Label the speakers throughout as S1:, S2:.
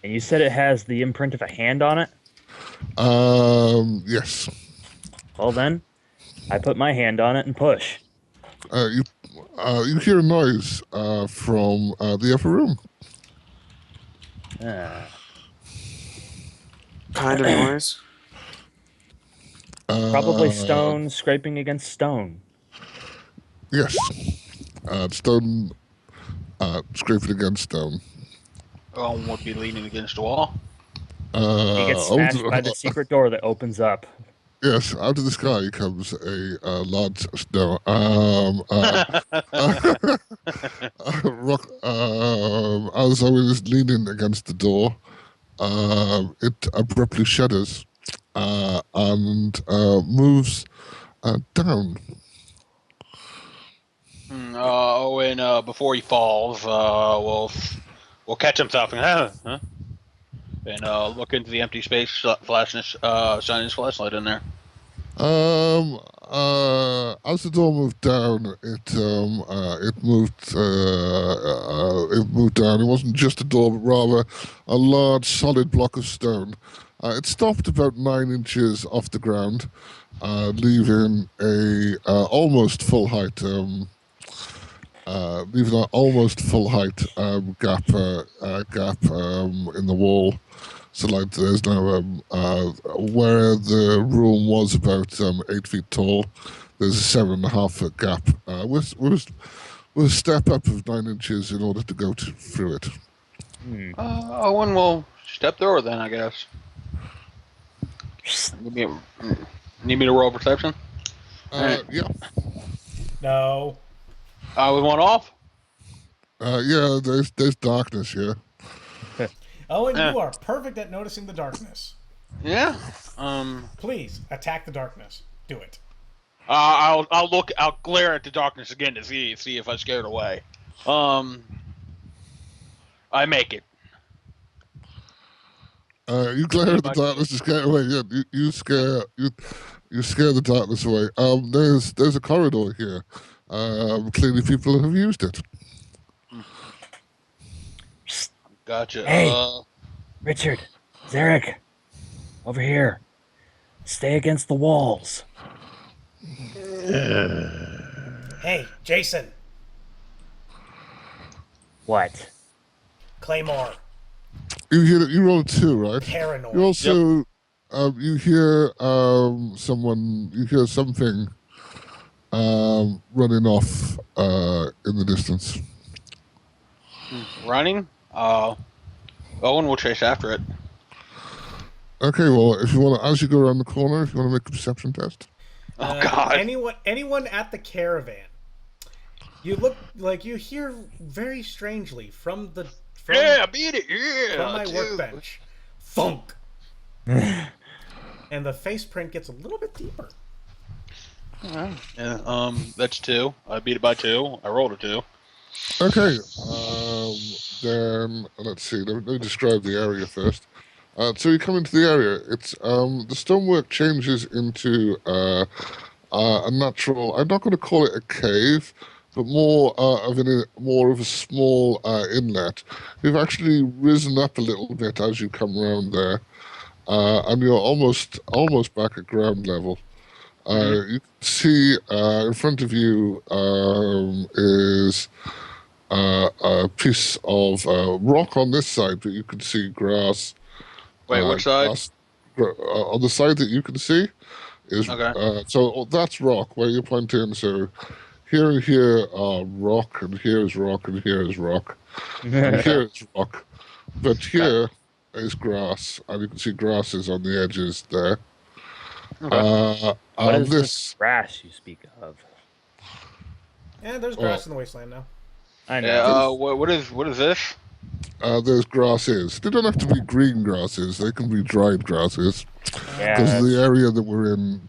S1: And you said it has the imprint of a hand on it?
S2: Yes.
S1: Well then, I put my hand on it and push.
S2: You you hear a noise from the upper room.
S1: Uh,
S3: Kind of noise.
S1: Probably
S2: Uh,
S1: stone scraping against stone.
S2: yes. Stone scraping against stone.
S4: Owen would be leaning against the wall.
S1: He gets smashed by the secret door that opens up.
S2: Yes, out of the sky comes a large snow. Rock. As I was leaning against the door, it abruptly shudders and moves down.
S4: Owen, before he falls, will catch himself and look into the empty space, shine his flashlight in there.
S2: As the door moved down, it moved down. It wasn't just a door, but rather a large, solid block of stone. It stopped about 9 inches off the ground, leaving a almost full height, gap in the wall. So, like, there's now where the room was about 8 feet tall. There's a 7.5 foot gap with a step up of 9 inches in order to go through it.
S4: Owen will step through it then, I guess. Need me to roll perception?
S2: Yeah.
S5: No.
S4: We went off?
S2: Yeah, there's darkness here.
S5: Owen, you are perfect at noticing the darkness.
S4: Yeah.
S5: Please attack the darkness. Do it.
S4: I'll glare at the darkness again to see if I scared away. I make it.
S2: You glare at the darkness to scare away. Yeah, you scare the darkness away. There's a corridor here. Clearly people have used it.
S4: Gotcha.
S1: Hey, Richard, Zeriq, over here. Stay against the walls.
S5: Hey, Jason.
S1: What?
S5: Claymore.
S2: You roll a 2, right?
S5: Paranoid.
S2: You also you hear something running off in the distance.
S4: Running? Owen will chase after it.
S2: Okay, well, if you want to, as you go around the corner, if you want to make a perception test.
S4: Oh God!
S5: Anyone at the caravan? You look like you hear very strangely from
S4: beat it! Yeah,
S5: from my workbench. Funk. And the face print gets a little bit deeper.
S4: Yeah. That's 2. I beat it by 2. I rolled a 2.
S2: Okay. Then let's see. Let me describe the area first. So you come into the area. It's the stonework changes into a natural. I'm not going to call it a cave, but more of a small inlet. You've actually risen up a little bit as you come around there, and you're almost back at ground level. You can see in front of you is a piece of rock on this side, but you can see grass.
S4: Wait, which side?
S2: On the side that you can see is
S4: okay.
S2: So that's rock where you're pointing. So here and here are rock, and here is rock, and here is rock, and here is rock. But here is grass, and you can see grasses on the edges there.
S4: Okay.
S1: What is this grass you speak of?
S5: Yeah, there's grass in the wasteland now.
S1: I know.
S4: Yeah, what is this?
S2: There's grasses. They don't have to be green grasses. They can be dried grasses.
S1: Yeah.
S2: Because of the area that we're in.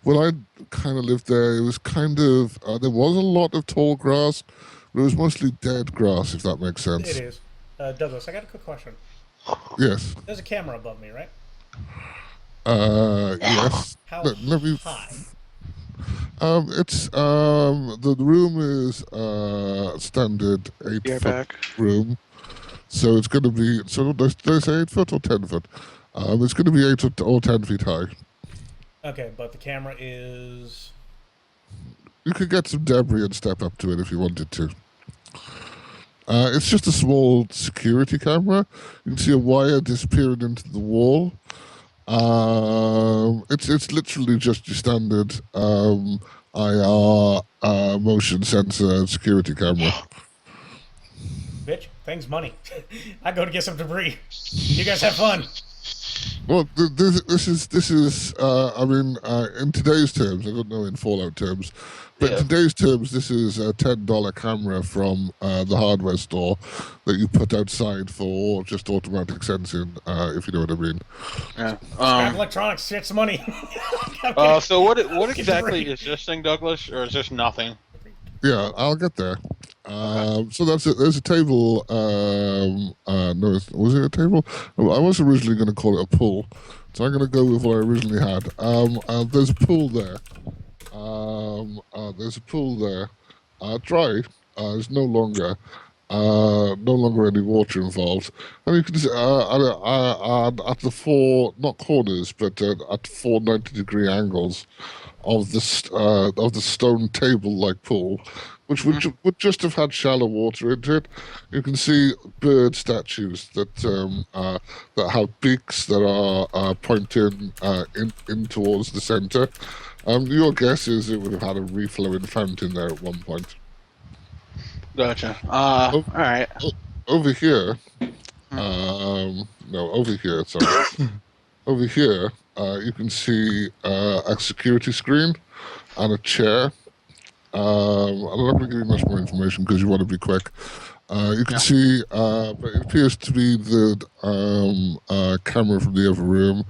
S2: When I kind of lived there, it was kind of... there was a lot of tall grass, but it was mostly dead grass, if that makes sense.
S5: It is. Douglas, I got a quick question.
S2: Yes.
S5: There's a camera above me, right?
S2: Yes.
S5: How high?
S2: It's the room is standard 8-foot room. So it's going to be, so did I say 8 foot or 10 foot? It's going to be 8 or 10 feet high.
S5: Okay, but the camera is...
S2: You could get some debris and step up to it if you wanted to. It's just a small security camera. You can see a wire disappearing into the wall. It's literally just your standard IR motion sensor security camera.
S5: Bitch, thing's money. I go to get some debris. You guys have fun.
S2: Well, this is I mean, in today's terms, I don't know in Fallout terms, but in today's terms, this is a $10 camera from the hardware store that you put outside for just automatic sensing, if you know what I mean.
S4: Yeah.
S5: Scrap electronics, shit's money.
S4: So what exactly is this thing, Douglas, or is this nothing?
S2: Yeah, I'll get there. So there's a table. No, was it a table? No, I was originally going to call it a pool, so I'm going to go with what I originally had. There's a pool there. There's a pool there. Dry. There's no longer any water involved. And you can see at the four, not corners, but at 4 90-degree angles of the stone table-like pool, which would just have had shallow water into it. You can see bird statues that have beaks that are pointing in towards the center. Your guess is it would have had a reflowing fountain there at one point.
S4: Gotcha. All right.
S2: Over here, over here. Sorry, over here. You can see a security screen and a chair. I'm not going to give you much more information because you want to be quick. You can see, but it appears to be the camera from the other room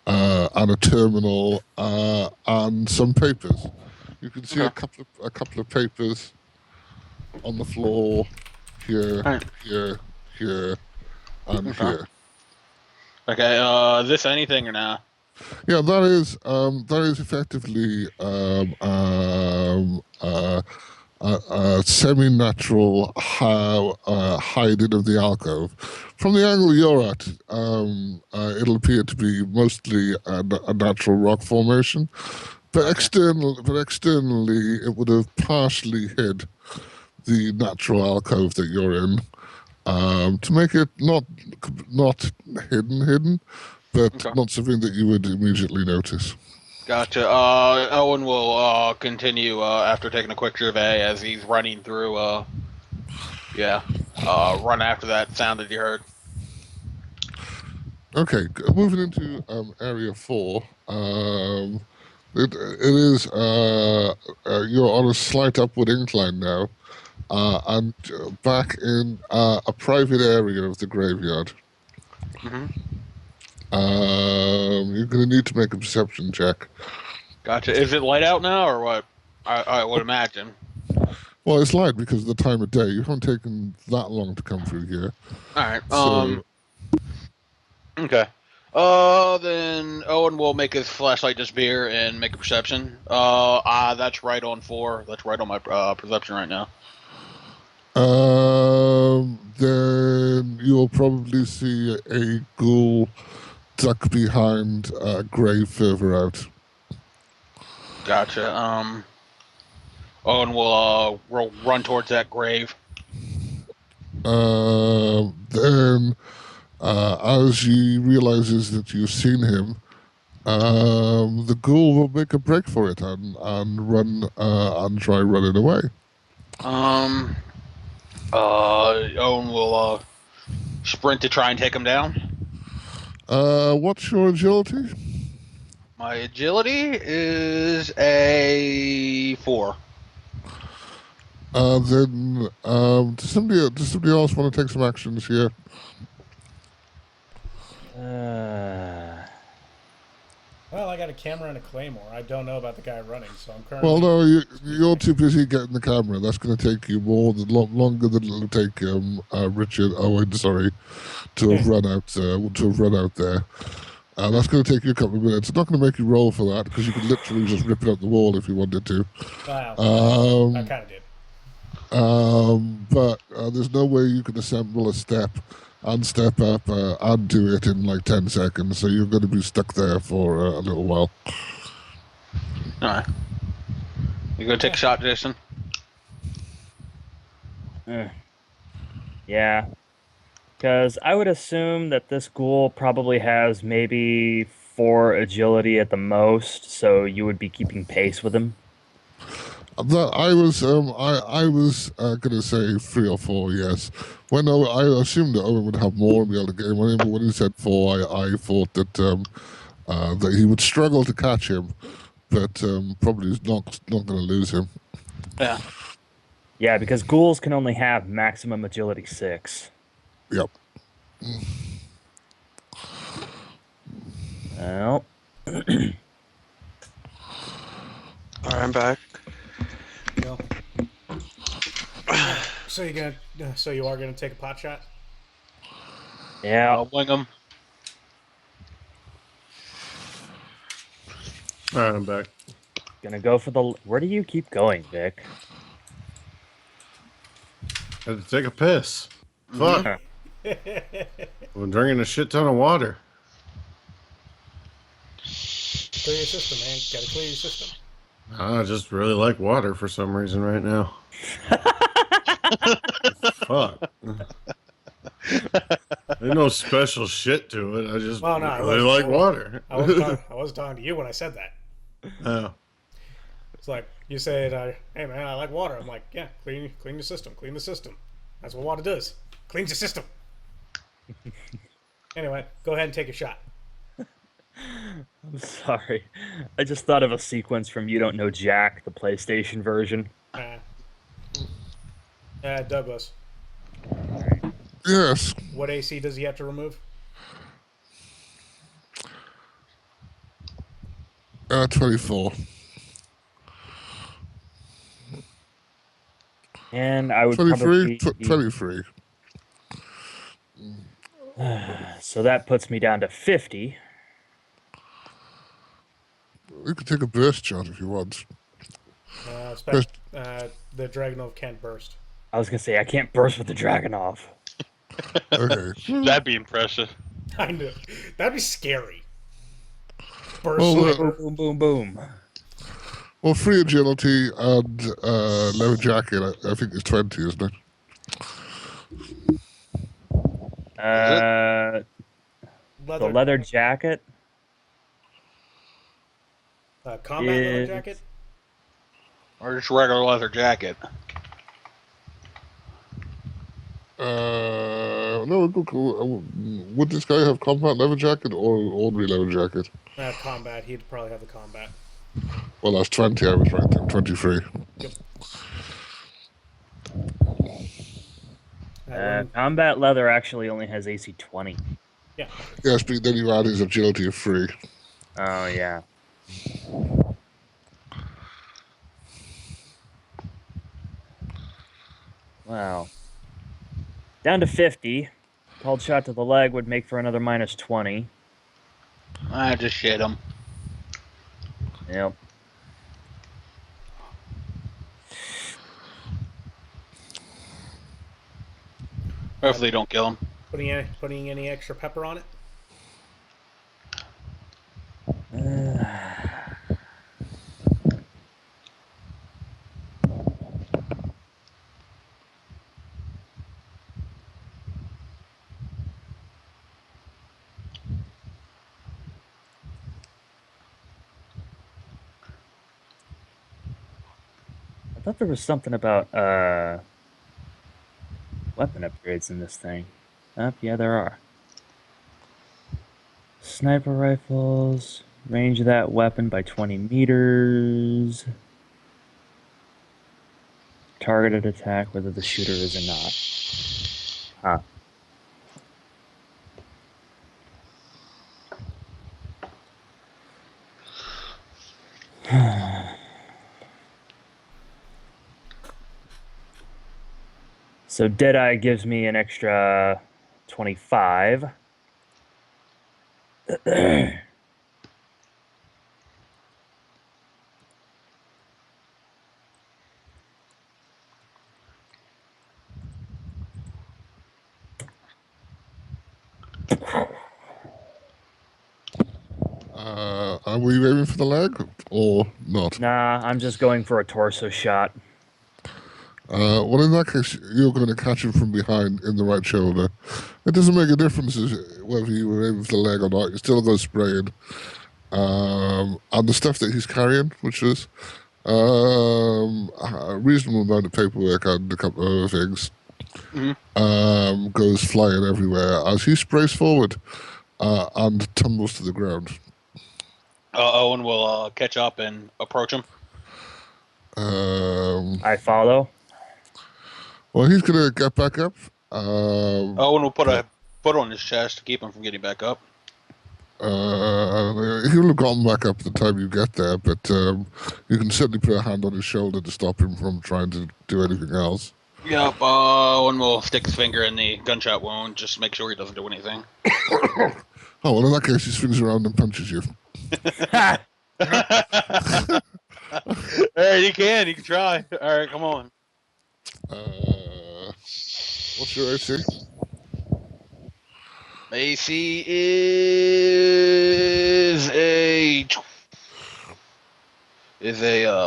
S2: and a terminal and some papers. You can see a couple of papers on the floor here, here, and here.
S4: Okay. Is this anything or not?
S2: Yeah, that is effectively a semi-natural hiding of the alcove. From the angle you're at, it'll appear to be mostly a natural rock formation, but externally, it would have partially hid the natural alcove that you're in, to make it not hidden. But not something that you would immediately notice.
S4: Gotcha. Owen will continue after taking a quick survey as he's running through. Run after that sound that you heard.
S2: Okay, moving into area 4. It is you're on a slight upward incline now, and back in a private area of the graveyard.
S4: Mm-hmm.
S2: You're going to need to make a perception check.
S4: Gotcha. Is it light out now, or what? I would imagine.
S2: Well, it's light because of the time of day. You haven't taken that long to come through here.
S4: All right.
S2: So,
S4: okay. Then Owen will make his flashlight disappear and make a perception. That's right on 4. That's right on my perception right now.
S2: Then you'll probably see a ghoul duck behind a grave further out.
S4: Gotcha. Owen will run towards that grave.
S2: Then, as he realizes that you've seen him, the ghoul will make a break for it and run and try running away.
S4: Owen will sprint to try and take him down.
S2: What's your agility?
S4: My agility is a 4.
S2: Then, does somebody else want to take some actions here?
S5: Well, I got a camera and a claymore. I don't know about the guy running, so I'm currently...
S2: Well, no, you're too busy getting the camera. That's going to take you longer than it'll take Owen, to have run out there. That's going to take you a couple of minutes. It's not going to make you roll for that because you could literally just rip it up the wall if you wanted to.
S5: Wow. I kind of did.
S2: But there's no way you can assemble a step and step up and do it in like 10 seconds. So you're going to be stuck there for a little while.
S4: All right. You gonna take a shot, Jason?
S1: Yeah. Because I would assume that this ghoul probably has maybe 4 agility at the most, so you would be keeping pace with him.
S2: I was gonna say 3 or 4, yes. I assumed that Owen would have more in the other game, but when he said 4, I thought that he would struggle to catch him, but probably is not gonna lose him.
S4: Yeah.
S1: Yeah, because ghouls can only have maximum agility 6.
S2: Yep.
S1: Well,
S3: All right, I'm back.
S5: Go. So you are gonna take a pot shot?
S1: yeah.
S4: I'll wing him.
S6: All right, I'm back.
S1: Gonna go for the... Where do you keep going, Vic?
S6: Had to take a piss.
S4: Mhm.
S6: Fuck. I'm drinking a shit ton of water.
S5: Clear your system, man. Gotta clear your system.
S6: I just really like water for some reason right now. Fuck. There's no special shit to it. I just
S5: Well, no, I
S6: really
S5: wasn't.
S6: like water.
S5: I wasn't talking to you when I said that.
S6: Oh.
S5: It's like you said, "Hey man, I like water." I'm like, "Yeah, clean the system, clean the system." That's what water does. Cleans the system. Anyway, go ahead and take a shot.
S1: I'm sorry. I just thought of a sequence from You Don't Know Jack, the PlayStation version.
S5: Douglas,
S2: Yes.
S5: what AC does he have to remove?
S2: 24.
S1: And I would
S2: 23?
S1: probably...
S2: 23.
S1: So that puts me down to 50.
S2: You can take a burst shot if you want.
S5: The Dragonov can't burst.
S1: I was gonna say, I can't burst with the Dragonov.
S2: Okay.
S4: That'd be impressive.
S5: I know. That'd be scary. Burst
S2: Well,
S5: sniper.
S1: Boom, boom, boom.
S2: Well, free agility and leather jacket, I think is 20, isn't it?
S1: The leather jacket
S5: Combat leather
S1: is-
S5: jacket?
S4: Or just regular leather jacket.
S2: No, would this guy have combat leather jacket or ordinary leather jacket?
S5: Combat. He'd probably have the combat.
S2: Well, that's 20, I was right then, 23.
S5: Yep.
S1: combat leather actually only has AC 20.
S5: Yeah.
S2: Yes, but then you add his agility of 3.
S1: Oh, yeah. Wow. Down to 50. Called shot to the leg would make for another minus 20.
S4: I just shit him.
S1: Yep.
S4: Hopefully, don't kill him.
S5: Putting any extra pepper on it?
S1: I thought there was something about weapon upgrades in this thing. Yeah, there are. Sniper rifles. Range of that weapon by 20 meters. Targeted attack, whether the shooter is or not. Huh. So Deadeye gives me an extra 25.
S2: were you aiming for the leg or not?
S1: Nah, I'm just going for a torso shot.
S2: Well, in that case, you're going to catch him from behind in the right shoulder. It doesn't make a difference whether you were aiming for the leg or not. You still go spraying. And the stuff that he's carrying, which is a reasonable amount of paperwork and a couple of other things, goes flying everywhere as he sprays forward and tumbles to the ground.
S4: Owen will catch up and approach him.
S1: I follow.
S2: Well, he's going to get back up.
S4: Owen will put a foot on his chest to keep him from getting back up.
S2: He'll have gotten back up at the time you get there, but you can certainly put a hand on his shoulder to stop him from trying to do anything else.
S4: Yep, Owen will stick his finger in the gunshot wound, just to make sure he doesn't do anything.
S2: Oh, well, in that case, he swings around and punches you.
S4: Alright, you can try. Alright, come on.
S2: What's your AC?
S4: AC is a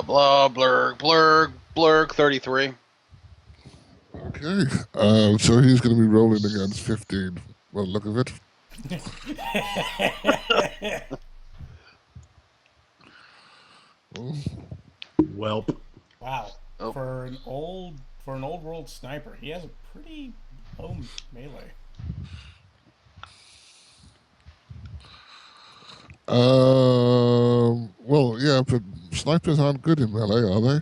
S4: blurg 33.
S2: Okay, so he's going to be rolling against 15. Well, look of it.
S6: Welp.
S5: Wow.
S4: Oh.
S5: For an old world sniper, he has a pretty low melee.
S2: Well, yeah, but snipers aren't good in melee, are they?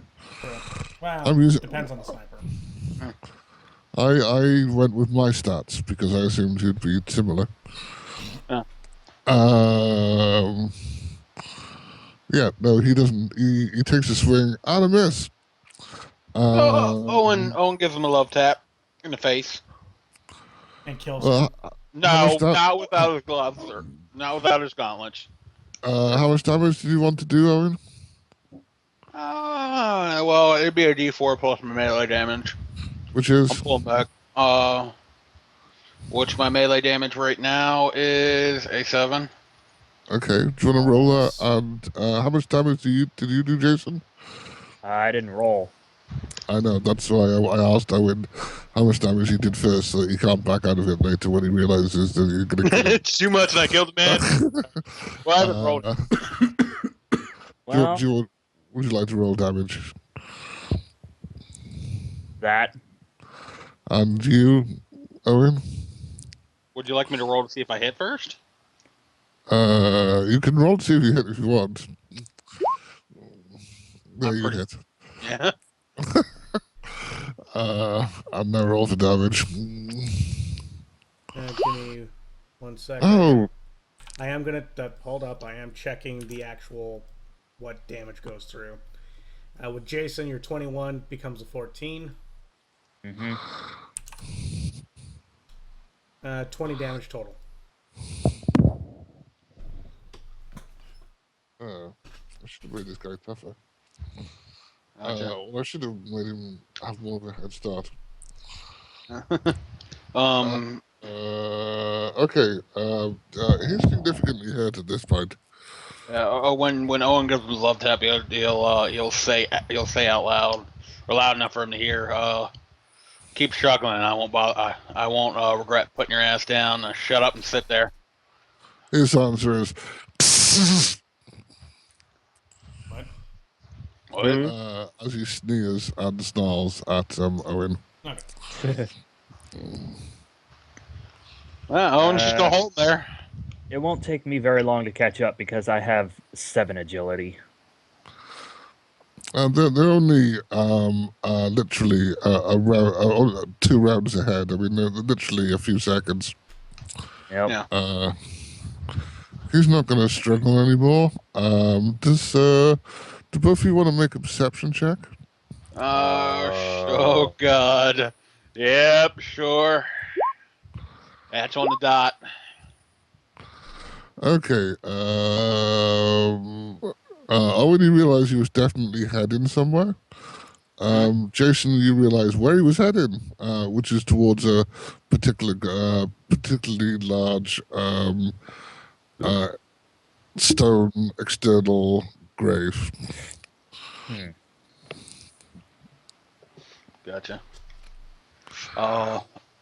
S5: Well,
S2: I'm using-
S5: depends on the sniper.
S2: I went with my stats because I assumed you'd be similar.
S4: Oh.
S2: Yeah, no, he doesn't. He takes a swing and a miss.
S4: Owen gives him a love tap in the face.
S5: And kills him.
S2: How
S4: No,
S2: much da-
S4: not without his gloves, sir. Not without his gauntlets.
S2: how much damage did you want to do, Owen?
S4: Well, it'd be a D4 plus my melee damage.
S2: Which is
S4: I'm pulling back. Which my melee damage right now is a 7.
S2: okay. Do you want to roll that? And how much damage did you do, Jason?
S1: I didn't roll.
S2: I know. That's why I asked Owen how much damage he did first, so that he can't back out of it later when he realizes that you're going to kill him.
S4: It's too much and I killed the man. Well, I haven't rolled.
S1: Well,
S2: Would you like to roll damage?
S1: that.
S2: And you, Owen?
S4: Would you like me to roll to see if I hit first?
S2: You can roll to see if you hit if you want. Yeah,
S4: I'm
S2: you
S4: pretty-
S2: hit.
S4: Yeah.
S2: And now roll for damage.
S5: Give me 1 second.
S2: Oh,
S5: I am gonna hold up. I am checking the actual what damage goes through. With Jason, your 21 becomes a 14. 20 damage total.
S2: I should have made this guy tougher.
S4: Gotcha.
S2: Well, I should have made him have more of a head start. Okay. He's significantly hurt at this point.
S4: When Owen gives him a love tap, he'll say out loud, or loud enough for him to hear. Keep struggling. I won't bother. I won't regret putting your ass down. Shut up and sit there.
S2: His answer is,
S5: What?
S2: as he sneers and snarls at Owen.
S5: Okay.
S4: Well, Owen's just gonna hold there.
S1: It won't take me very long to catch up because I have 7 agility.
S2: They're only literally a 2 rounds ahead. I mean, they're literally a few seconds.
S1: Yep.
S4: Yeah.
S2: He's not going to struggle anymore. Do both of you want to make a perception check?
S4: Oh God. Yep. Sure. That's on the dot.
S2: Okay. Owen, you realize he was definitely heading somewhere. Jason, you realize where he was heading, which is towards a particularly large stone external grave.
S1: Hmm.
S4: Gotcha.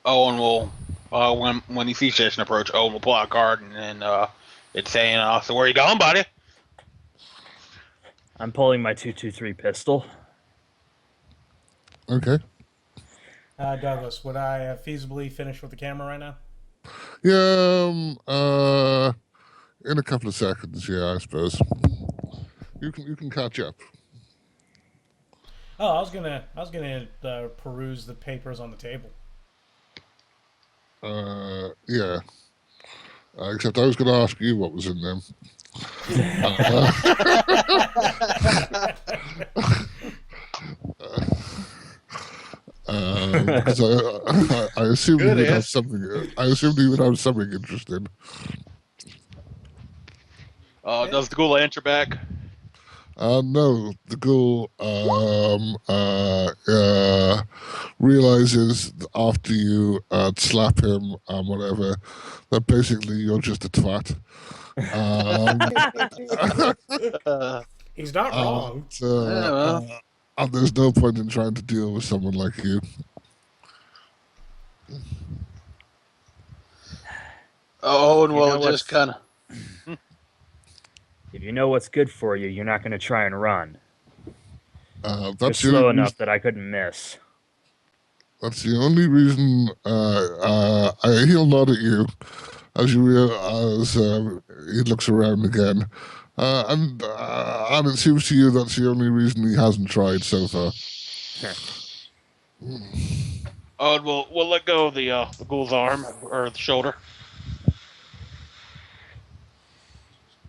S4: Owen will, when he sees Jason approach, Owen will pull out a card and it's saying, "So where you going, buddy?"
S1: I'm pulling my 223 pistol.
S2: Okay.
S5: Douglas, would I feasibly finish with the camera right now?
S2: Yeah. In a couple of seconds. Yeah, I suppose. You can catch up.
S5: Oh, I was gonna peruse the papers on the table.
S2: Yeah. Except I was going to ask you what was in them. Uh, 'cause I assumed you
S4: Good
S2: would have
S4: answer.
S2: something. I assumed you would have something interesting.
S4: Does the ghoul answer back?
S2: No, the ghoul realizes after you slap him and whatever that basically you're just a twat.
S5: He's not wrong.
S2: And there's no point in trying to deal with someone like you.
S4: Owen
S1: You
S4: will
S1: know
S4: just
S1: what's-
S4: kind of.
S1: If you know what's good for you, you're not going to try and run. You're
S2: That's the
S1: slow
S2: only
S1: enough
S2: reason,
S1: that I couldn't miss.
S2: that's the only reason. He'll nod at you as you as he looks around again, and it seems to you that's the only reason he hasn't tried so far.
S4: Owen will let go of the ghoul's arm or the shoulder.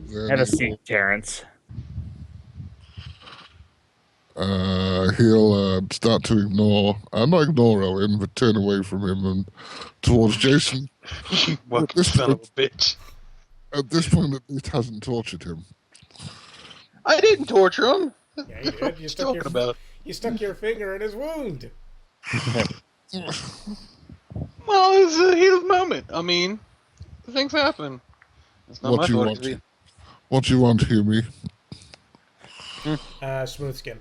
S2: Then
S1: Have a
S2: he
S1: seat, Terrence.
S2: he'll start to ignore, not ignore Owen, but turn away from him and towards Jason.
S4: You
S2: At
S4: fucking
S2: this
S4: son of
S2: point,
S4: a bitch!
S2: at this point, at least hasn't tortured him.
S4: I didn't torture him.
S5: Yeah, you did.
S4: What you talking about?
S5: You stuck your finger in his wound.
S4: Well, it was a heat of the moment. I mean, things happen. It's not
S2: What
S4: my
S2: do you
S4: fault.
S2: want? What do you want, Hume?
S5: Smooth skin.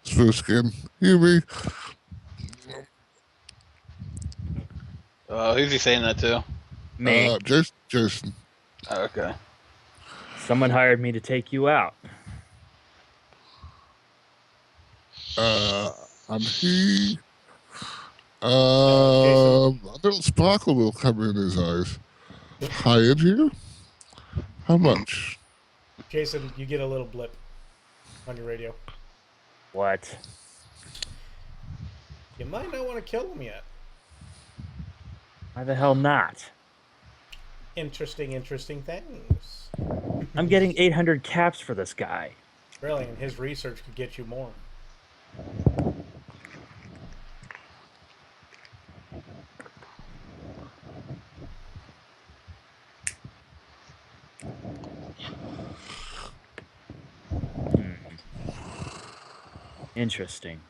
S2: Smooth skin. Hume.
S4: Who's he saying that to?
S1: Me.
S2: Jason.
S4: Okay.
S1: Someone hired me to take you out.
S2: And he.
S5: Jason.
S2: A little sparkle will come in his eyes. Hired you? How much?
S5: Jason, you get a little blip on your radio.
S1: What?
S5: You might not want to kill him yet.
S1: Why the hell not?
S5: Interesting things.
S1: I'm getting 800 caps for this guy.
S5: Really, and his research could get you more.
S1: Interesting.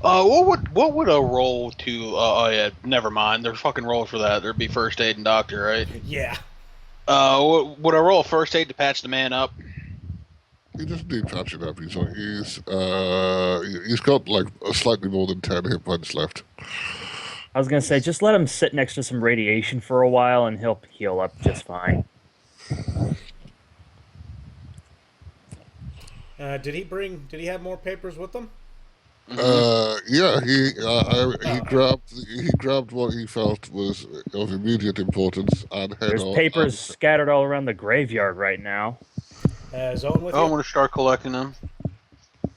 S4: What would a roll to? Oh yeah, never mind. There's fucking rolls for that. There'd be first aid and doctor, right?
S5: Yeah.
S4: Would I roll first aid to patch the man up?
S2: He doesn't need patching up. He's got like slightly more than 10 hit points left.
S1: I was gonna say, just let him sit next to some radiation for a while, and he'll heal up just fine.
S5: Did he have more papers with him?
S2: Yeah, he grabbed what he felt was of immediate importance and head
S1: There's
S2: on.
S1: papers scattered all around the graveyard right now.
S5: Is Owen with
S4: I'm
S5: you?
S4: gonna start collecting them.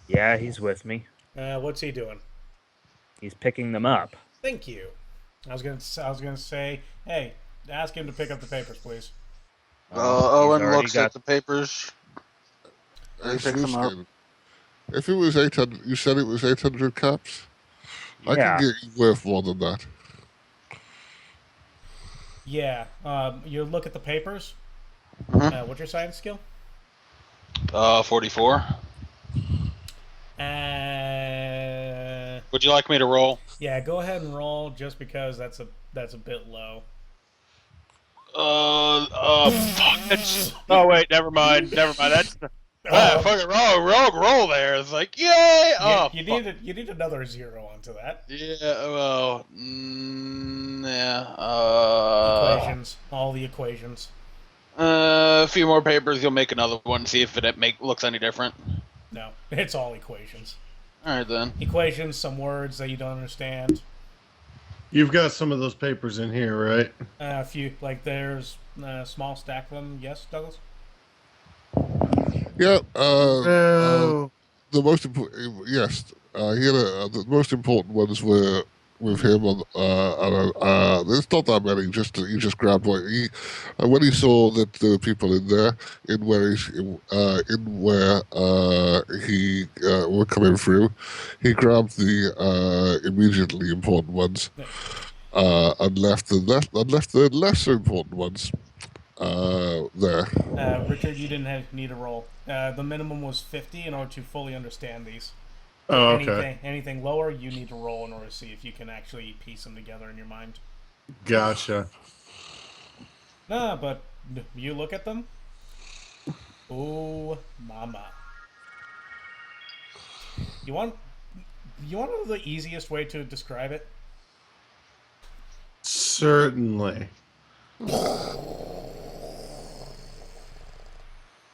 S1: Yeah, he's with me.
S5: What's he doing?
S1: He's picking them up.
S5: Thank you. I was gonna say, hey, ask him to pick up the papers, please.
S1: He's
S4: Owen
S1: already
S4: looks
S1: got-
S4: at the papers.
S2: Hey,
S4: He picks them up.
S2: Sluskin, if it was 800, you said it was 800 caps? I
S1: Yeah.
S2: can get you worth more than that.
S5: Yeah. You look at the papers.
S4: Mhm.
S5: What's your science skill?
S4: 44. Would you like me to roll?
S5: Yeah. Go ahead and roll, just because that's a bit low.
S4: Fuck. Oh wait, never mind. That's fucking rogue roll there. It's like yay!
S5: You need another 0 onto that.
S4: Yeah. Well.
S5: Equations, all the equations.
S4: A few more papers. You'll make another one. See if it looks any different.
S5: No, it's all equations.
S4: All right then.
S5: Equations, some words that you don't understand.
S6: You've got some of those papers in here, right?
S5: A few, like there's a small stack of them. Yes, Douglas?
S2: Yeah.
S6: Oh.
S2: The most important, yes. The most important ones were with him on. There's not that many. He just grabbed what he. When he saw that there were people in there, he were coming through, he grabbed the immediately important ones, and left the less important ones there.
S5: Richard, you didn't need a roll. The minimum was 50 in order to fully understand these.
S6: Oh, okay.
S5: Anything lower, you need to roll in order to see if you can actually piece them together in your mind.
S6: Gotcha.
S5: Nah, but you look at them. Oh, mama. You want to know the easiest way to describe it?
S6: Certainly.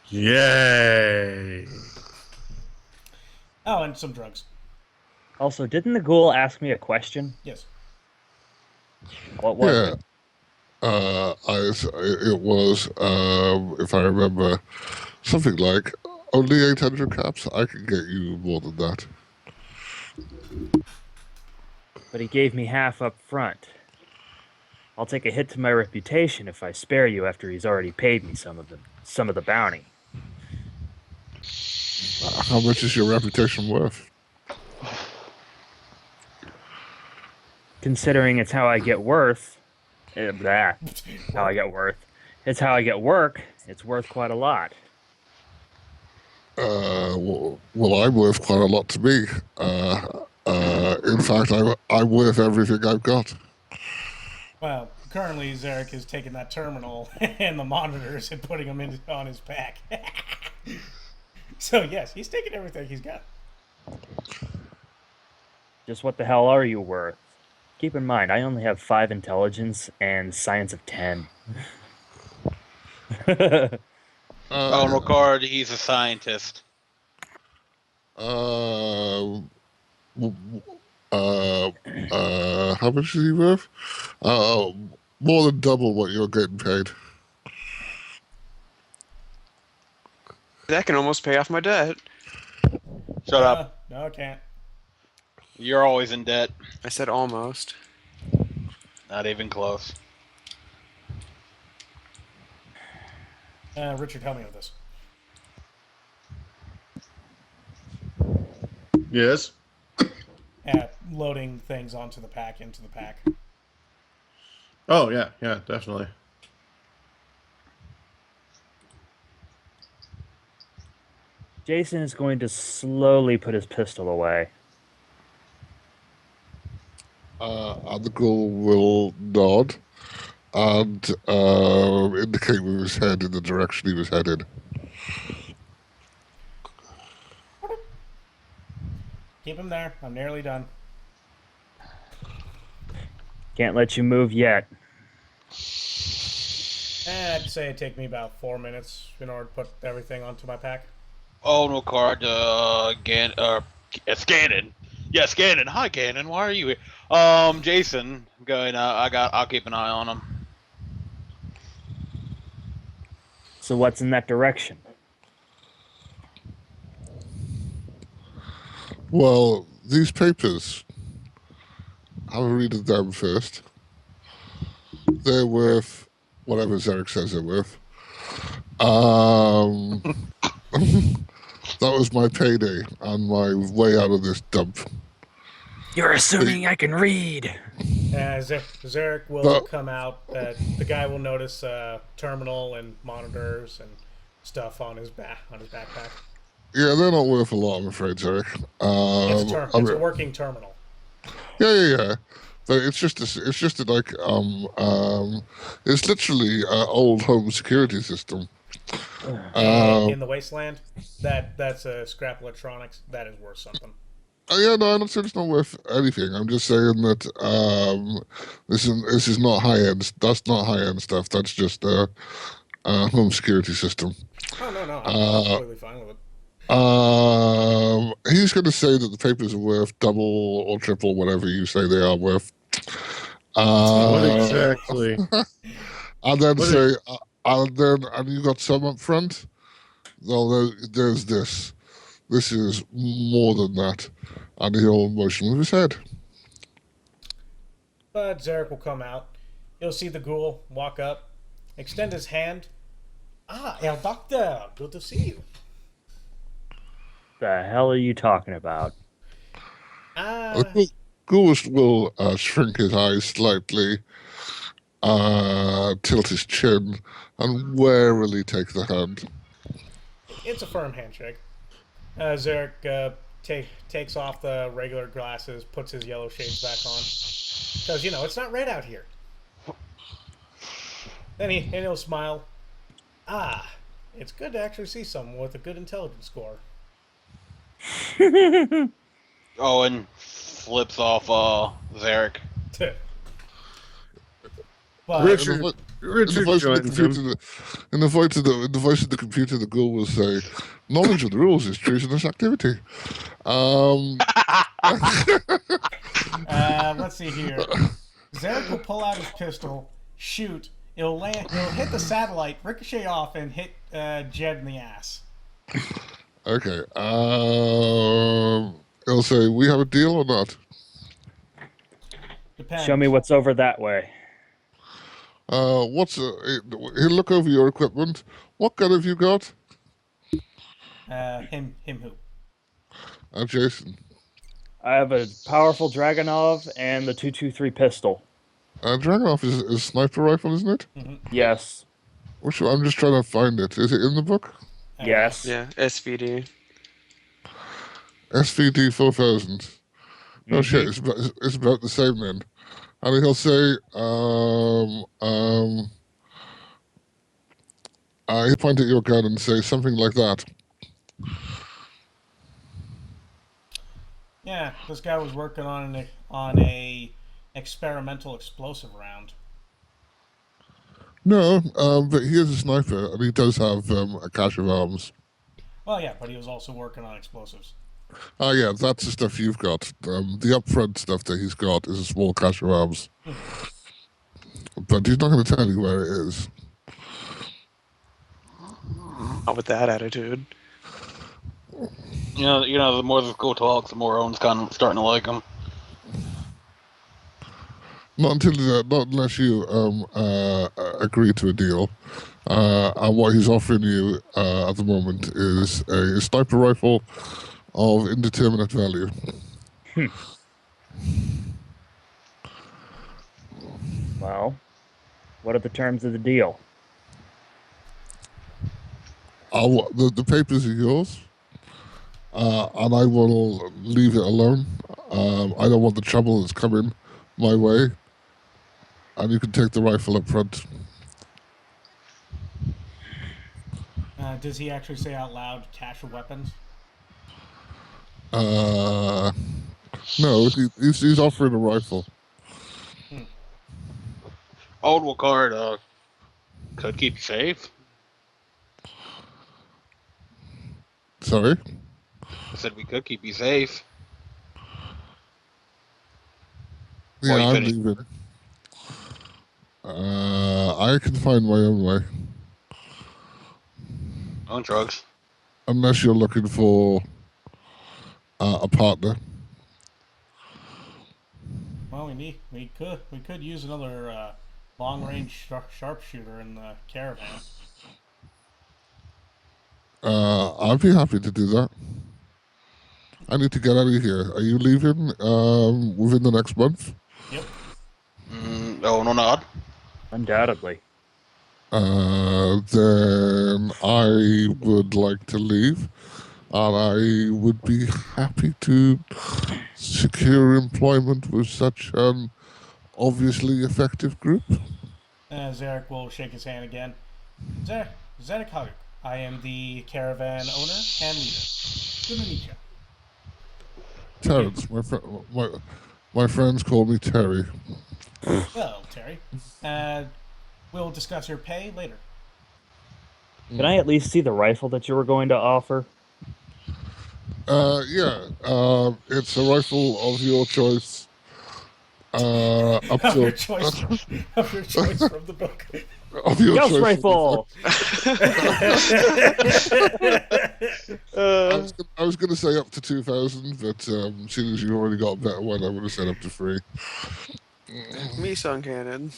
S6: Yay.
S5: Oh, and some drugs.
S1: Also, didn't the ghoul ask me a question?
S5: Yes.
S1: What was
S2: Yeah.
S1: it?
S2: It was, if I remember, something like only 800 caps. I can get you more than that.
S1: But he gave me half up front. I'll take a hit to my reputation if I spare you after he's already paid me some of the bounty.
S2: How much is your reputation worth?
S1: Considering it's how I get worth, it's how I get work, it's worth quite a lot.
S2: Well, I'm worth quite a lot to me. In fact, I'm worth everything I've got.
S5: Well, currently Zeriq is taking that terminal and the monitors and putting them on his pack. So yes, he's taking everything he's got.
S1: Just what the hell are you worth? Keep in mind, I only have 5 intelligence and science of 10.
S4: No card. He's a scientist.
S2: How much is he worth? More than double what you're getting paid.
S3: That can almost pay off my debt.
S4: Shut up.
S5: No, I can't.
S4: You're always in debt.
S3: I said almost.
S4: Not even close.
S5: Richard, help me with this.
S6: Yes?
S5: Loading things into the pack.
S6: Oh, yeah, definitely.
S1: Jason is going to slowly put his pistol away.
S2: And the ghoul will nod and indicate with his head in the direction he was headed.
S5: Keep him there. I'm nearly done.
S1: Can't let you move yet.
S5: I'd say it'd take me about 4 minutes in order to put everything onto my pack.
S4: Oh no card. Scannon. Yeah, Scannon. Hi, Gannon. Why are you here? Jason. Going. I'll keep an eye on him.
S1: So what's in that direction?
S2: Well, these papers, have a read of them first. They're worth whatever Zeriq says they're worth. That was my payday on my way out of this dump.
S1: You're assuming I can read.
S5: Zeriq will come out. The guy will notice terminal and monitors and stuff on his backpack.
S2: Yeah, they're not worth a lot, I'm afraid, Zeriq.
S5: It's a working terminal.
S2: Yeah. But it's just a, it's literally an old home security system.
S5: In
S2: Um,
S5: the wasteland, that's a scrap electronics. That is worth something.
S2: yeah, no, I'm not saying it's not worth anything. I'm just saying that this is not high end. That's not high end stuff. That's just a home security system.
S5: Oh no, no, I'm
S2: Uh,
S5: completely fine with it.
S2: he's going to say that the papers are worth double or triple whatever you say they are worth.
S6: What
S2: Uh,
S6: exactly?
S2: and then
S6: What is,
S2: say, and you got some up front. Well, there's this. This is more than that. And he'll motion with his head.
S5: But Zeriq will come out. You'll see the ghoul walk up, extend his hand. Ah, El Doctor, good to see you.
S1: The hell are you talking about?
S2: The
S5: Ah,
S2: Ghost will shrink his eyes slightly, tilt his chin, and warily take the hand.
S5: it's a firm handshake. Zeriq takes off the regular glasses, puts his yellow shades back on. Because, it's not red out here. Then he'll smile. Ah, it's good to actually see someone with a good intelligence score.
S4: Owen flips off Zeriq.
S5: But
S6: Richard
S2: In the
S6: Richard
S2: voice of the
S6: joins him.
S2: computer, in the voice of the computer, the ghoul will say, "Knowledge of the rules is treasonous activity." Um,
S5: let's see here. Zeriq will pull out his pistol, shoot. It'll land. It'll hit the satellite, ricochet off, and hit Jed in the ass.
S2: okay. He'll say, "We have a deal or not?"
S5: Depends.
S1: Show me what's over that way.
S2: He'll look over your equipment. What gun have you got?
S5: Him who?
S2: Jason.
S1: I have a powerful Dragonov and the 223 pistol.
S2: Dragunov is a sniper rifle, isn't it?
S5: Mm-hmm.
S1: Yes.
S2: Which one? I'm just trying to find it. Is it in the book?
S1: Yes.
S3: Yeah, SVD.
S2: SVD 4000. Oh shit!
S1: Mhm.
S2: It's about the same then. And he'll say, he'll point at your gun and say something like that.
S5: Yeah, this guy was working on a experimental explosive round.
S2: No, but he is a sniper and he does have a cache of arms.
S5: Well, yeah, but he was also working on explosives.
S2: Ah, yeah, that's the stuff you've got. The upfront stuff that he's got is a small cache of arms. But he's not going to tell you where it is.
S3: Not with that attitude.
S4: The more the school talks, the more Owen's kind of starting to like him.
S2: Not unless you agree to a deal. And what he's offering you at the moment is a sniper rifle of indeterminate value.
S1: Well, what are the terms of the deal?
S2: The papers are yours, and I will leave it alone. I don't want the trouble that's coming my way, and you can take the rifle up front.
S5: Does he actually say out loud cache of weapons?
S2: No, he's offering a rifle.
S4: Old Wakard could keep you safe.
S2: Sorry?
S4: I said we could keep you safe.
S2: Yeah,
S4: Well, you
S2: I'm
S4: couldn't-
S2: leaving. I can find my own way.
S4: On drugs.
S2: Unless you're looking for a partner.
S5: Well, we could use another long range sharpshooter in the caravan.
S2: I'd be happy to do that. I need to get out of here. Are you leaving within the next month?
S5: Yep.
S4: Owen will nod.
S1: Undoubtedly.
S2: Then I would like to leave, and I would be happy to secure employment with such an obviously effective group.
S5: Zeriq will shake his hand again. Zeriq Haruk. I am the caravan owner and leader. Good to meet you.
S2: Terrence, my friends call me Terry.
S5: Well, Terry, uh, we'll discuss your pay later.
S1: Can I at least see the rifle that you were going to offer?
S2: Yeah. It's a rifle of your choice. Up
S5: Of your
S2: to
S5: choice, of your choice from the book.
S2: of your
S1: Ghost
S2: choice.
S1: rifle!
S2: I
S3: uh,
S2: was I was gonna say up to 2,000, but seeing as you've already got a better one, I would have said up to 3.
S3: me sun cannon.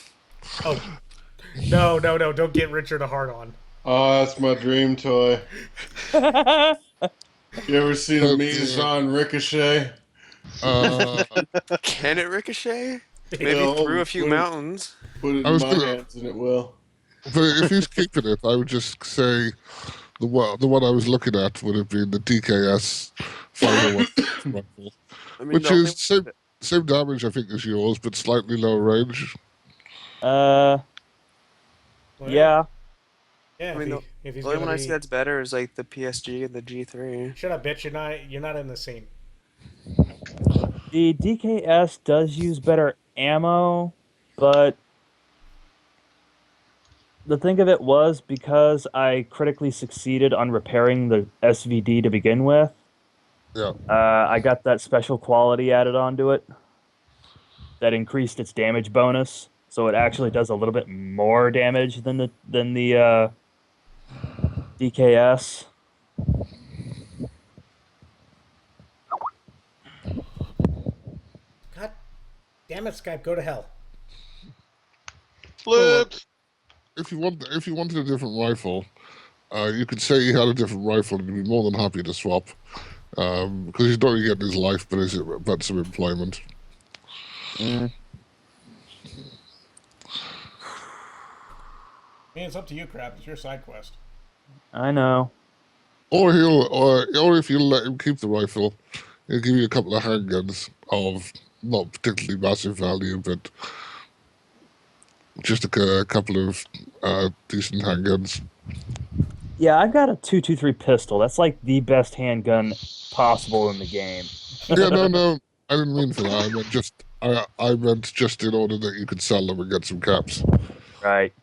S5: Oh, no, don't get Richard a hard on.
S6: Oh, that's my dream toy. You ever seen a
S2: But,
S6: Mizan Ricochet?
S2: uh,
S3: Can it ricochet? Maybe
S6: Well,
S3: through a few
S6: put it,
S3: mountains.
S6: put it
S2: I
S6: in
S2: was
S6: my
S2: gonna,
S6: hands and it will.
S2: but if he's keeping it, I would just say the one I was looking at would have been the DKS 501 rifle,
S3: I mean,
S2: which
S3: the only
S2: is same damage I think as yours, but slightly lower range.
S1: uh,
S5: Well,
S1: yeah.
S5: yeah.
S3: I mean,
S5: If he's
S3: the only
S5: gonna
S3: one I see
S5: be,
S3: that's better is like the PSG and the G3.
S5: shut up, bitch. You're not in the scene.
S1: The DKS does use better ammo, but the thing of it was because I critically succeeded on repairing the SVD to begin with,
S2: Yeah.
S1: I got that special quality added onto it that increased its damage bonus, so it actually does a little bit more damage than the DKS.
S5: God damn it, Skype. Go to hell.
S4: Flip.
S2: If you wanted a different rifle, you could say you had a different rifle, and you'd be more than happy to swap. Because he's not only getting his life, but some employment.
S1: Mm.
S5: I mean, it's up to you, Crap. It's your side quest.
S1: I know.
S2: Or if you let him keep the rifle, he'll give you a couple of handguns of not particularly massive value, but just a couple of decent handguns.
S1: Yeah, I've got a 223 pistol. That's like the best handgun possible in the game.
S2: Yeah, no, I didn't mean for that. I meant just in order that you could sell them and get some caps.
S1: Right.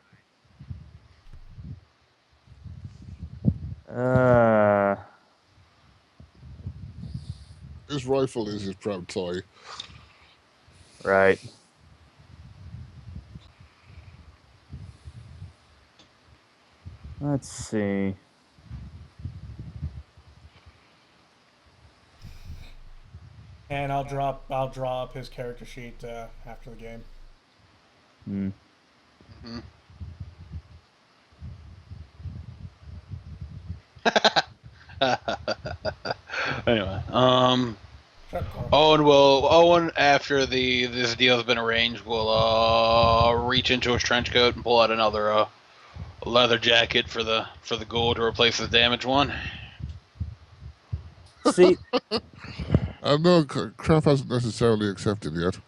S1: Uh,
S2: His rifle is his proud toy.
S1: right. Let's see.
S5: And I'll draw up his character sheet after the game.
S1: Hmm.
S4: Anyway,
S5: Shut up, Koro.
S4: Owen after this deal has been arranged will reach into his trench coat and pull out another leather jacket for the ghoul to replace the damaged one.
S1: See,
S2: No, Crap hasn't necessarily accepted yet.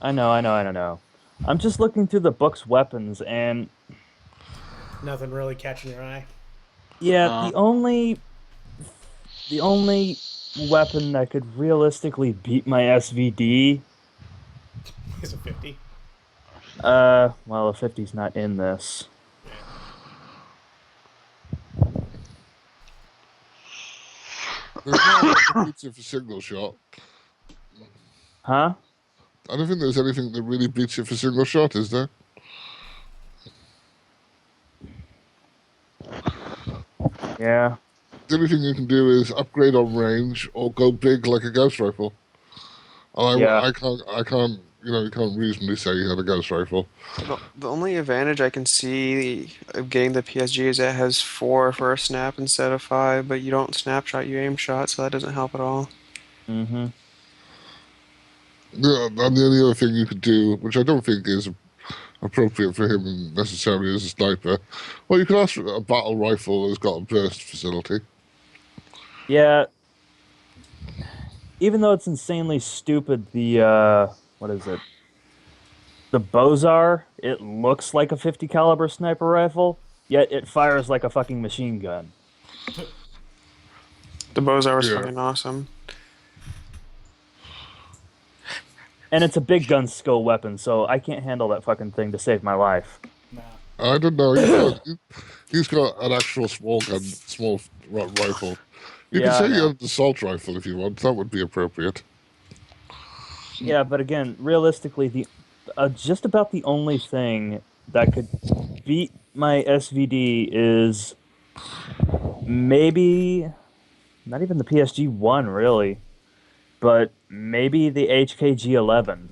S1: I know. I'm just looking through the book's weapons, and
S5: Nothing really catching your eye.
S1: yeah,
S4: Uh,
S1: the only weapon that could realistically beat my SVD,
S5: Is it 50?
S1: well, the 50's not in this.
S2: There's not a lot that beats it for single shot.
S1: Huh?
S2: I don't think there's anything that really beats it for single shot, is there?
S1: Yeah.
S2: The only thing you can do is upgrade on range or go big like a ghost rifle. And
S1: Yeah.
S2: I can't, you can't reasonably say you had a ghost rifle.
S3: The only advantage I can see of getting the PSG is it has 4 for a snap instead of 5, but you don't snapshot, you aim shot, so that doesn't help at all.
S1: Mm-hmm.
S2: Yeah, and the only other thing you could do, which I don't think is appropriate for him necessarily as a sniper, well, you could ask for a battle rifle that's got a burst facility.
S1: Yeah. Even though it's insanely stupid, the what is it? The Bozar, it looks like a 50 caliber sniper rifle, yet it fires like a fucking machine gun.
S3: The Bozar was
S2: Yeah.
S3: fucking awesome.
S1: And it's a big gun skill weapon, so I can't handle that fucking thing to save my life.
S5: Nah.
S2: I don't know. He's got an actual small rifle. You can
S1: Yeah, I
S2: say you
S1: know.
S2: have an assault rifle if you want. That would be appropriate.
S1: Yeah, but again, realistically, the just about the only thing that could beat my SVD is maybe not even the PSG-1 really, but maybe the HKG-11.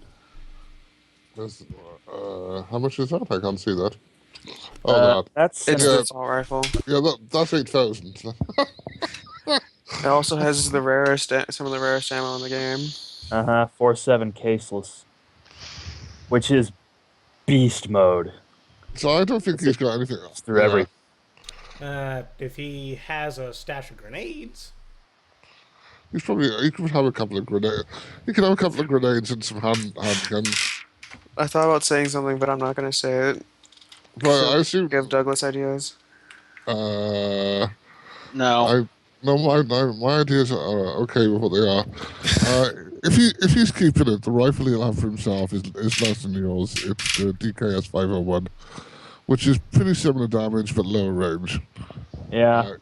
S2: How much is that? I can't see that. Oh, that.
S1: That's
S3: It's the
S2: Yeah,
S3: assault rifle.
S2: yeah. That's 8,000.
S3: It also has the rarest, some of the rarest ammo in the game.
S1: 4.7 caseless, which is beast mode.
S2: So I don't think
S1: It's,
S2: he's got anything.
S1: it's through
S2: Yeah,
S1: every.
S5: If he has a stash of grenades,
S2: he could have a couple of grenades. He could have a couple of grenades and some handguns.
S3: I thought about saying something, but I'm not going to say it.
S2: But I
S3: So
S2: assume.
S3: give Douglas ideas.
S2: Uh,
S4: No.
S2: I no, my ideas are okay with what they are. If he's keeping it, the rifle he'll have for himself is less than yours. It's the DKS 501, which is pretty similar damage but lower range.
S1: Yeah,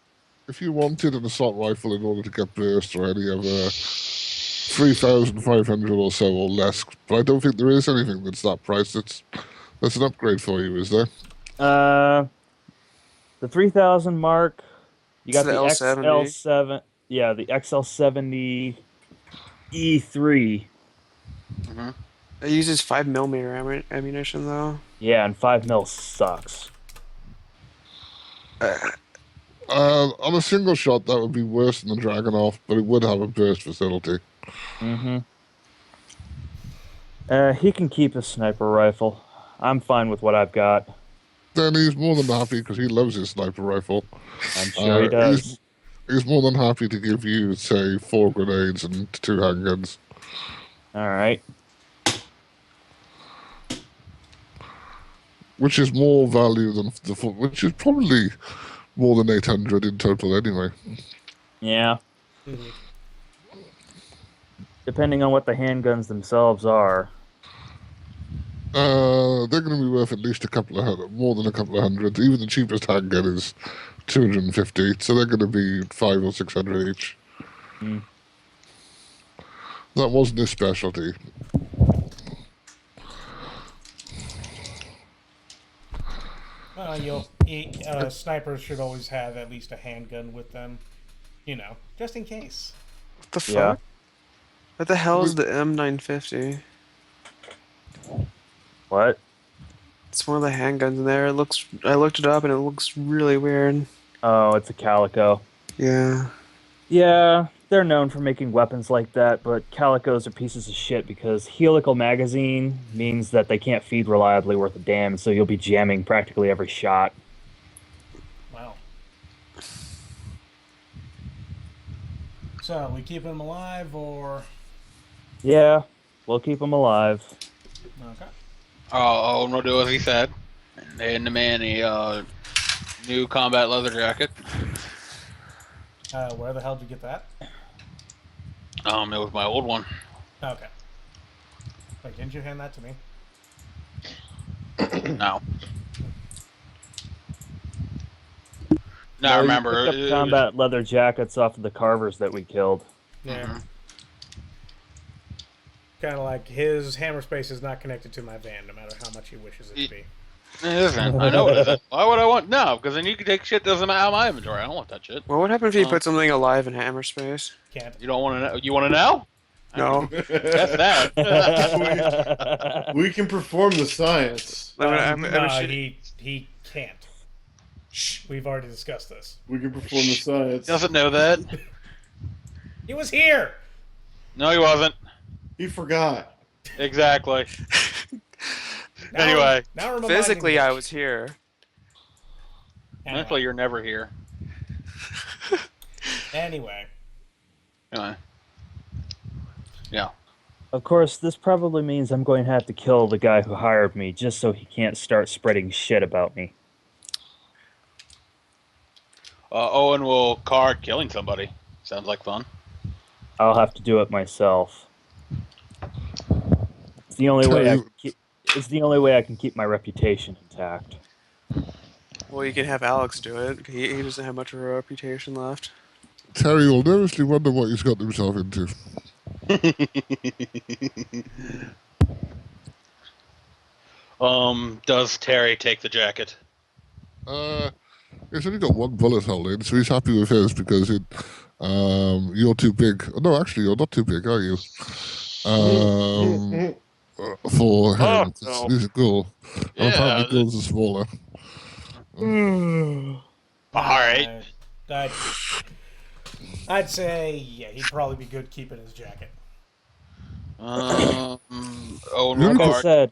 S2: If you wanted an assault rifle in order to get burst or any other 3,500 or so or less, but I don't think there is anything that's that price. That's an upgrade for you, is there?
S1: uh, the 3,000 mark. You
S3: It's
S1: got
S3: the
S1: the
S3: L70.
S1: XL7. Yeah, the XL70 E3.
S3: It uses 5mm ammunition, though.
S1: Yeah, and 5 mil sucks.
S2: On a single shot, that would be worse than the Dragonov, but it would have a burst facility.
S1: Mm-hmm. He can keep his sniper rifle. I'm fine with what I've got.
S2: Then he's more than happy because he loves his sniper rifle.
S1: I'm sure he does.
S2: He's more than happy to give you, say, 4 grenades and 2 handguns.
S1: All right.
S2: Which is more value than the full, which is probably more than 800 in total anyway.
S1: Yeah. Depending on what the handguns themselves are.
S2: They're going to be worth at least a couple of hundred, more than a couple of hundred. Even the cheapest handgun is 250, so they're going to be 500 or 600 each.
S1: Mm.
S2: That wasn't his specialty.
S5: Snipers should always have at least a handgun with them, just in case.
S3: What the fuck?
S1: Yeah.
S3: What the hell is the M950?
S1: What?
S3: It's one of the handguns in there. I looked it up and it looks really weird.
S1: Oh, it's a Calico.
S3: Yeah.
S1: Yeah, they're known for making weapons like that, but Calicos are pieces of shit because helical magazine means that they can't feed reliably worth a damn, so you'll be jamming practically every shot.
S5: Wow. So, we keep him alive, or...
S1: Yeah, we'll keep them alive.
S5: Okay.
S4: Owen will do as he said. And the man a new combat leather jacket.
S5: Where the hell did you get that?
S4: It was my old one.
S5: Okay. Wait, didn't you hand that to me?
S4: No. No,
S1: No,
S4: I
S1: you
S4: remember.
S1: picked up combat leather jackets off of the carvers that we killed.
S5: Yeah. Kind of like his hammer space is not connected to my van, no matter how much he wishes it to be.
S4: It isn't. I know it isn't. Why would I want? No, because then you can take shit that doesn't out of my inventory. I don't want that shit.
S3: Well, what happens if you put something alive in hammer space?
S5: Can't.
S4: You don't want to know? You want to know?
S3: No.
S4: That's that.
S6: We can perform the science.
S5: He can't. Shh, we've already discussed this.
S6: We can perform the science.
S4: Doesn't know that.
S5: He was here!
S4: No, he wasn't.
S6: He forgot.
S4: Exactly.
S5: Now,
S4: Anyway.
S5: now we're reminding
S3: Physically,
S5: him.
S3: I was here.
S5: Anyway.
S4: Mentally, you're never here.
S5: Anyway.
S4: Anyway. Yeah.
S1: Of course, this probably means I'm going to have to kill the guy who hired me just so he can't start spreading shit about me.
S4: Owen will card killing somebody. Sounds like fun.
S1: I'll have to do it myself. It's the only way I can keep. It's the only way I can keep my reputation intact.
S3: Well, you can have Alex do it. He doesn't have much of a reputation left.
S2: Terry will nervously wonder what he's got himself into.
S4: Does Terry take the jacket?
S2: He's only got one bullet hole in, so he's happy with his because you're too big. No, actually, you're not too big, are you? For him, 'cause
S4: no.
S2: he's a ghoul. And apparently
S4: Yeah.
S2: ghouls are smaller.
S4: Alright.
S5: I'd say, yeah, he'd probably be good keeping his jacket.
S4: Owen will
S1: Like I
S4: card.
S1: said,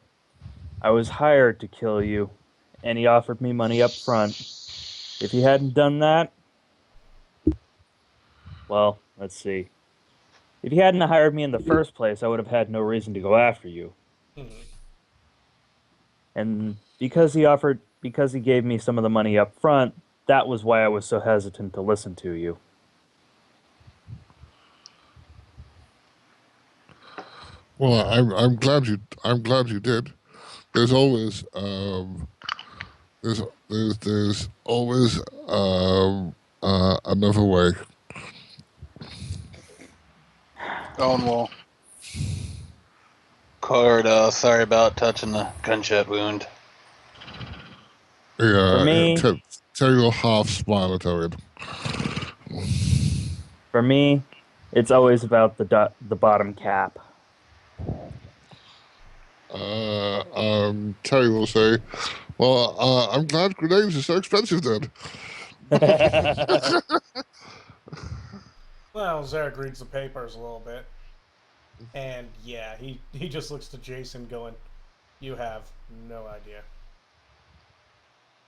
S1: I was hired to kill you, and he offered me money up front. If he hadn't done that, well, let's see. If he hadn't hired me in the first place, I would have had no reason to go after you.
S5: Mhm.
S1: And because he gave me some of the money up front, that was why I was so hesitant to listen to you.
S2: Well, I'm glad you did. There's always there's always another way.
S4: Owen will card. Sorry about touching the gunshot wound.
S2: Yeah,
S1: For me-
S2: Terry will half smile at Owen.
S1: For me, it's always about the bottom cap.
S2: Terry will say, "Well, I'm glad grenades are so expensive then."
S5: Well, Zeriq reads the papers a little bit. And yeah, he just looks to Jason going, "You have no idea."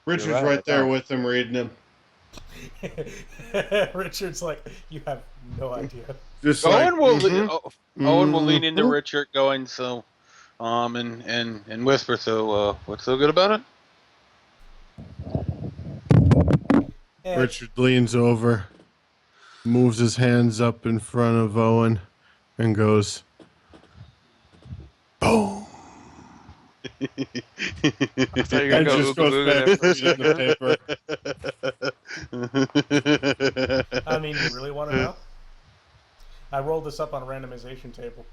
S6: Richard's
S1: right,
S6: right
S1: I
S6: there
S1: don't.
S6: with him reading him.
S5: Richard's like, "You have no idea."
S6: Just like,
S4: Owen will Owen will
S6: mhm.
S4: lean into Richard, going so, and whisper. So, what's so good about it?
S5: And
S6: Richard leans over, moves his hands up in front of Owen, and goes, "Boom."
S3: I thought you were
S6: And
S3: going to
S6: just
S3: go
S6: goes
S3: Ooga
S6: back
S3: Booga
S6: to reading the paper.
S5: I mean, you really want to know? I rolled this up on a randomization table.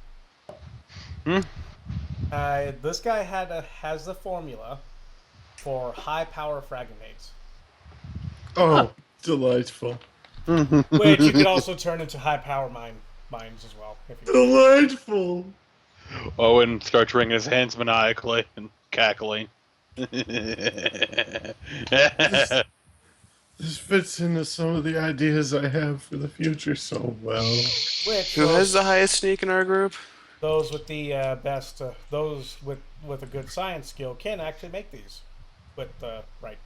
S5: This guy has the formula for high power frag grenades,
S6: Oh, delightful.
S5: which you could also turn into high power mines as well. If you
S6: Delightful.
S4: Owen starts wringing his hands maniacally and cackling.
S6: This fits into some of the ideas I have for the future so well.
S5: which
S3: Who has the highest sneak in our group?
S5: those with the best, those with a good science skill can actually make these with the right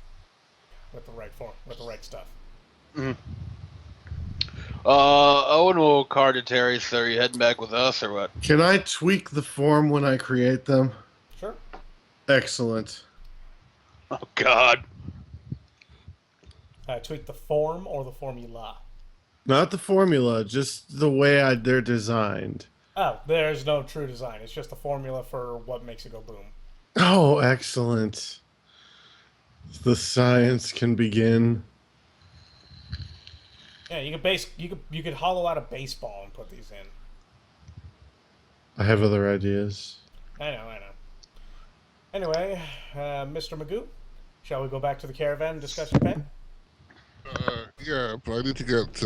S5: form, with the right stuff.
S4: Owen will card to Terry. So, are you heading back with us or what?
S6: Can I tweak the form when I create them?
S5: Sure.
S6: Excellent.
S4: Oh God.
S5: Tweak the form or the formula.
S6: Not the formula, just the way they're designed.
S5: Oh, there's no true design. It's just a formula for what makes it go boom.
S6: Oh, excellent. The science can begin.
S5: Yeah, you could hollow out a baseball and put these in.
S6: I have other ideas.
S5: I know. Anyway, Mr. Magoo, shall we go back to the caravan and discuss your pay?
S2: Yeah, but I need to get